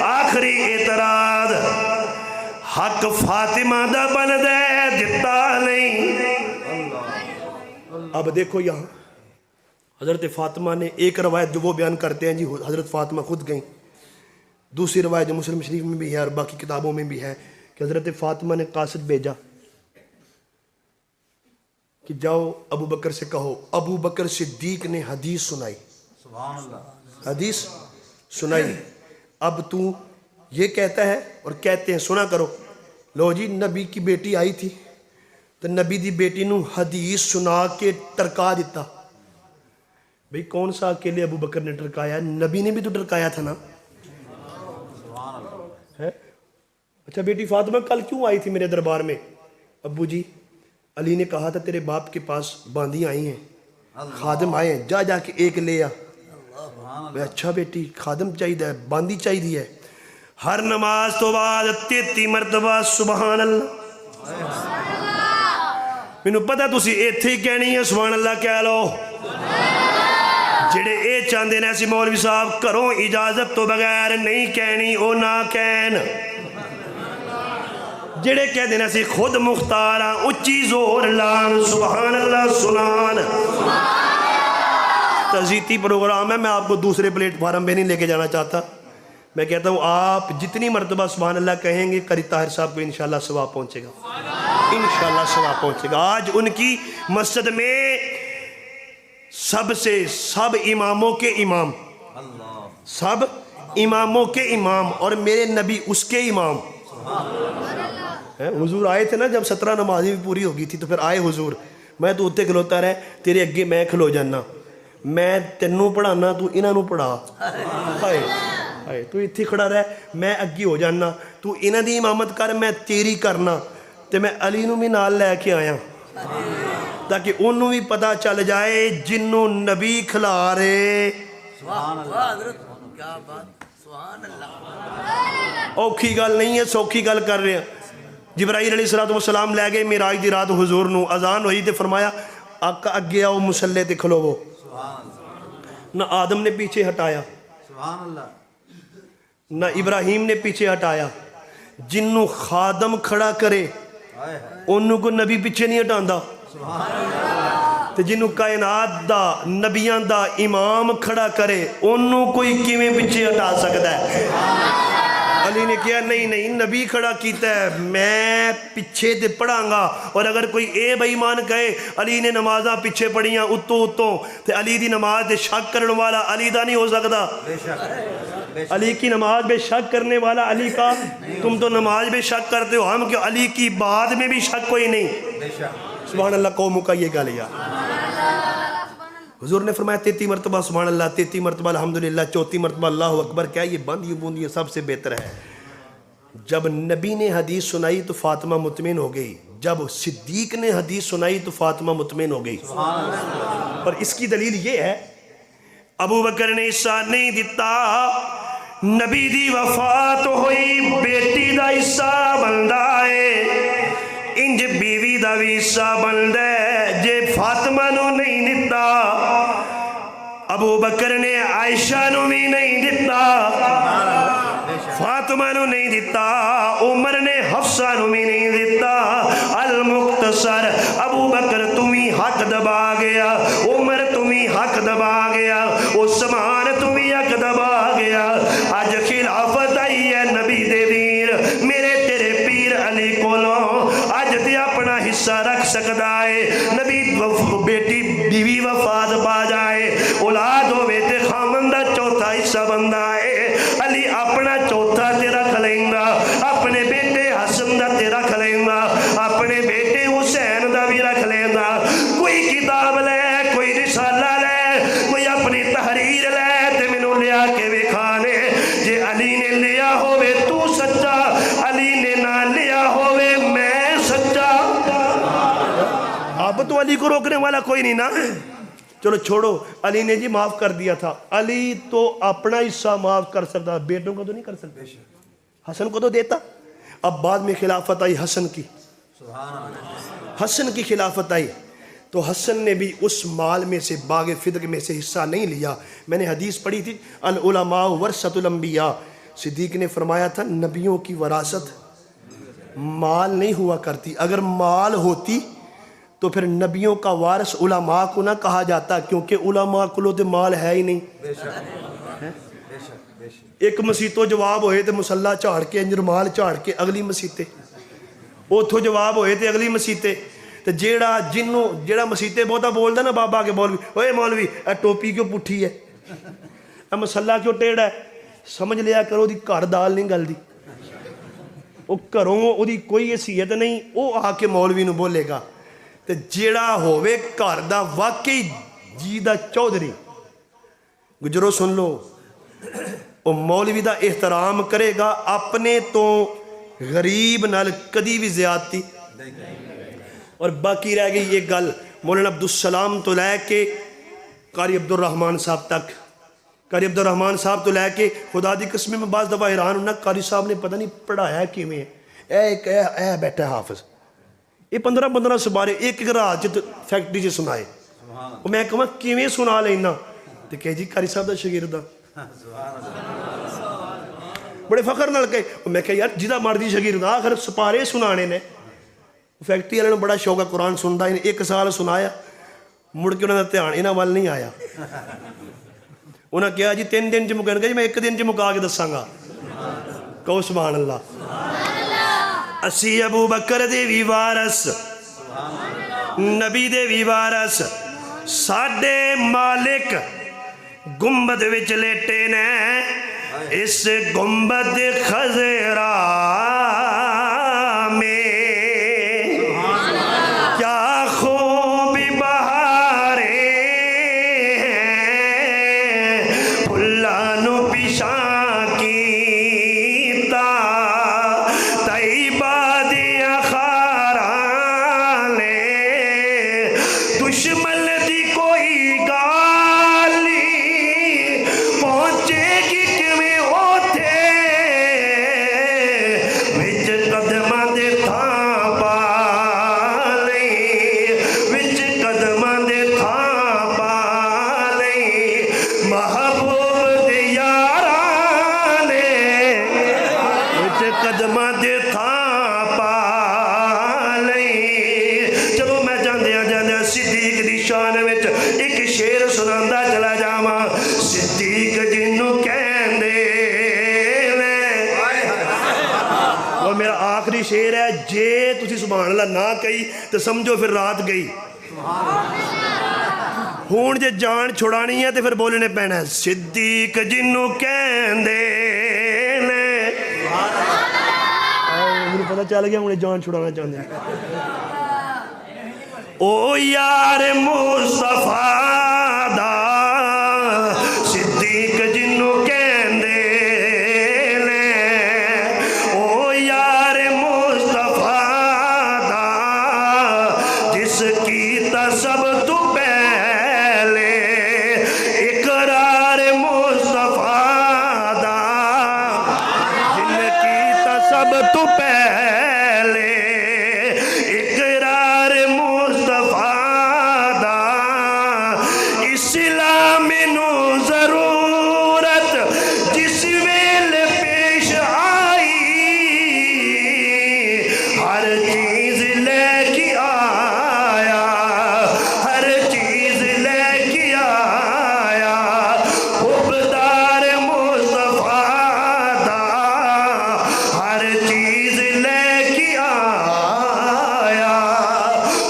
آخری اعتراض، حق فاطمہ دا بن دے جتا نہیں. اب دیکھو یہاں حضرت فاطمہ نے ایک روایت جو وہ بیان کرتے ہیں جی حضرت فاطمہ خود گئیں. دوسری روایت جو مسلم شریف میں بھی ہے اور باقی کتابوں میں بھی ہے کہ حضرت فاطمہ نے قاصد بھیجا کہ جاؤ ابو بکر سے کہو. ابو بکر صدیق نے حدیث سنائی، حدیث سنائی. اب تو یہ کہتا ہے اور کہتے ہیں سنا کرو. لو جی نبی کی بیٹی آئی تھی تو نبی دی بیٹی نو حدیث سنا کے ٹرکا دیتا. بھئی کون سا اکیلے ابو بکر نے ٹرکایا؟ نبی نے بھی تو ٹرکایا تھا نا. اچھا بیٹی فاطمہ کل کیوں آئی تھی میرے دربار میں؟ ابو جی علی نے کہا تھا تیرے باپ کے پاس باندھی آئی ہیں، خادم آئے ہیں، جا کے ایک لے آ. اچھا بیٹی خادم چاہیے، باندھی چاہیے. ہر نماز تو بعد 33 مرتبہ سبحان اللہ. مینوں پتہ تسی ایتھے ہی کہنی ہے سبحان اللہ کہہ لو. جڑے اے چاندے نے سی مولوی صاحب کروں اجازت تو بغیر نہیں کہنی او نہ کہن. جڑے کہہ دینا سی خود مختارا اچھی زور لان سبحان اللہ سنان. تزیتی پروگرام ہے، میں آپ کو دوسرے پلیٹ فارم پہ نہیں لے کے جانا چاہتا. میں کہتا ہوں آپ جتنی مرتبہ سبحان اللہ کہیں گے قاری طاہر صاحب کو انشاءاللہ ثواب پہنچے گا، انشاءاللہ ثواب پہنچے گا. آج ان کی مسجد میں سب اماموں کے امام، سب اماموں کے امام اور میرے نبی اس کے امام. حضور آئے تھے نا جب 17 نمازیں بھی پوری ہو گئی تھی تو پھر آئے حضور. میں تو اتنے کھلوتا رہے، تیرے اگے میں کھلو جانا، میں تینوں پڑھانا تو انہاں نوں پڑھا. تو اتھی کھڑا رہے، میں اگی ہو جانا، تو انہاں دی امامت کر، میں تیری کرنا. تے میں علی نوں بھی نال لے کے آیا. تاکہ انہوں بھی پتا چل جائے جنوں نبی کھلا رہے اوکھی گل نہیں ہے، سوکھی گل کر رہے ہیں۔ جبرائیل علیہ السلام لے گئے معراج دی رات حضور نو، اذان ہوئی تے فرمایا آقا اگے آؤ مسلے تے کھلو وہ، نہ آدم نے پیچھے ہٹایا نہ ابراہیم نے پیچھے ہٹایا، جنوں خادم کھڑا کرے انہوں کو نبی پیچھے نہیں ہٹاندا، تے جنوں کائنات دا نبیان دا امام کھڑا کرے انہوں کوئی کیویں پیچھے ہٹا سکتا ہے؟ علی نے کیا نہیں نبی کھڑا کیتا ہے، میں پیچھے تے پڑھاں گا، اور اگر کوئی اے بے ایمان کہے علی نے نمازاں پیچھے پڑھیاں اتوں تے علی دی نماز دے شک کرنے والا علی دا نہیں ہو سکتا۔ علی کی نماز بے شک کرنے والا علی کا، تم تو نماز بے شک کرتے ہو، ہم کہ علی کی بات میں بھی شک کوئی نہیں۔ سبحان اللہ، قوموں کا یہ گا لیا۔ حضور نے فرمایا 33 مرتبہ سبحان اللہ، 33 مرتبہ الحمدللہ، 34 مرتبہ اللہ اکبر، کیا یہ بند یہ بوند یہ سب سے بہتر ہے۔ جب نبی نے حدیث سنائی تو فاطمہ مطمئن ہو گئی، جب صدیق نے حدیث سنائی تو فاطمہ مطمئن ہو گئی۔ اور اس کی دلیل یہ ہے، ابو بکر نے حصہ نہیں دیتا، نبی دی وفات ہوئی بیٹی دا حصہ بندہ ہے، انج بیوی دا بھی حصہ بندہ ہے، جے فاطمہ نو نہیں دیتا ابو بکر نے عائشہ نو بھی نہیں دیتا، فاطمہ نو نہیں دیتا، عمر نے حفصہ نو بھی نہیں دیتا۔ المختصر ابو بکر تمہیں حق دبا گیا، عمر تمہیں حق دبا گیا، عثمان تمہیں حق دبا گیا۔ آج خلافت آئی ہے نبی دے ویر میرے تیرے پیر علی کولوں، آج تے اپنا حصہ رکھ سکتا ہے۔ نبی بیٹی بیوی وفات پا جائے، اولاد ہوئے تے خامن دا چوتھا حصہ بندہ ہے، علی اپنا چوتھا تے رکھ لیندہ، اپنے بیٹے حسن دا تے رکھ لیندہ، اپنے بیٹے حسین دا بھی رکھ لیندہ۔ کوئی کتاب لے، کوئی رسالہ لے، کوئی اپنی تحریر لے تے منو لیا کے وکھانے، جے علی نے لیا ہوئے تو سچا، علی نے نہ لیا ہوئے میں سچا۔ اب تو علی کو روکنے والا کوئی نہیں نا، چلو چھوڑو، علی نے جی معاف کر دیا تھا، علی تو اپنا حصہ معاف کر سکتا، بیٹوں کو تو نہیں کر سکتا، حسن کو تو دیتا۔ اب بعد میں خلافت آئی حسن کی، حسن کی خلافت آئی تو حسن نے بھی اس مال میں سے باغ فدق میں سے حصہ نہیں لیا۔ میں نے حدیث پڑھی تھی العلماء ورثۃ الانبیاء، صدیق نے فرمایا تھا نبیوں کی وراثت مال نہیں ہوا کرتی، اگر مال ہوتی تو پھر نبیوں کا وارث علماء کو نہ کہا جاتا، کیونکہ علماء کو تو مال ہے ہی نہیں۔ ایک مسیتوں جواب ہوئے تھے مسلح چاڑ کے، انجر مال چاڑ کے اگلی مسیتے، اوتھو جواب ہوئے تھے اگلی مسیتے، تو جیڑا مسیتے بہتا بولتا نا بابا کے مولوی، اوے مولوی اے ٹوپی کیوں پٹھی ہے، اے مسلح کیوں ٹیڑا ہے، سمجھ لیا کرو دی گھر دال نہیں گل دی، وہ گھروں وہ دی کوئی حیثیت نہیں، وہ آ کے مولوی نو بولے گا۔ تے جیڑا ہووے گھر دا واقعی جی دا چودھری، گجرو سن لو، وہ مولوی دا احترام کرے گا، اپنے تو غریب نال کدی بھی زیادتی۔ اور باقی رہ گئی یہ گل مولانا عبدالسلام تو لے کے قاری عبدالرحمن صاحب تک، قاری عبدالرحمن صاحب تو لے کے خدا دی قسم میں بعض دفعہ حیران ہونا قاری صاحب نے پتہ نہیں پڑھایا کیویں ہے، اے بیٹھا ہے حافظ، یہ 15 سبارے ایک رات فیکٹری چ سنائے، میں کہاں کیویں سنا لینا، تو کہ جی قاری صاحب دا شاگرد دا، بڑے فخر نال کہے، میں کہا یار جدا مرضی شاگرد آخر سپارے سنانے نے، فیکٹری والے بڑا شوق ہے قرآن سنتا، ایک سال سنایا، مڑ کے انہوں نے دھیان انہاں وال نہیں آیا، انہاں کہا جی 3 دن چ مکن گا، جی میں 1 دن چ مکا کے دساں گا، کہو سبحان اللہ۔ اسی ابو بکر دے وی وارث، نبی دے وی وارث، ساڈے مالک گنبد وچ لیٹے نے، اس گنبد خضرا میں کیا خوب بہاریں پھلانو پیشاں کیتا، طیبہ دیا خاراں لے رمضان وچ ایک شعر سناندا چلا جاواں صدیق جنوں کہندے نے وہ میرا آخری شعر ہے جے تسی سبحان اللہ نہ کہی تو سمجھو پھر رات گئی ہون جے جان چھڑانی ہے تو پھر بولنے پینا ہے صدیق جنوں کہندے نے مجھے پتہ چل گیا انہیں جان چھڑانا چاہتے ہیں او یار مصطفیٰ دا صدیق جنوں کہندے نے او یار مصطفیٰ دا جس کیتا سب تو پہلے اقرار مصطفیٰ دا جن کیتا سب تو پہلے اقرار مصطفیٰ دا اسلام نو ضرورت جس ویل پیش آئی ہر چیز لے کے آیا ہر چیز لے کے آیا حبدار مصطفیٰ دا ہر چیز لے کے آیا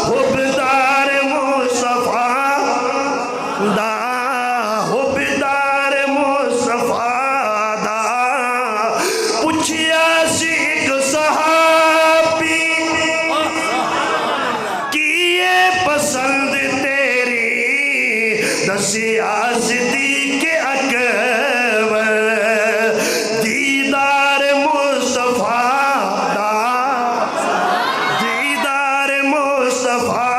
حبدار مصطفیٰ دا حبدار مصطفیٰ دا پوچھیا سی ایک صحابی کیے پسند تیری دسیا صدیق اکبر دیدار مصطفیٰ دا دیدار مصطفیٰ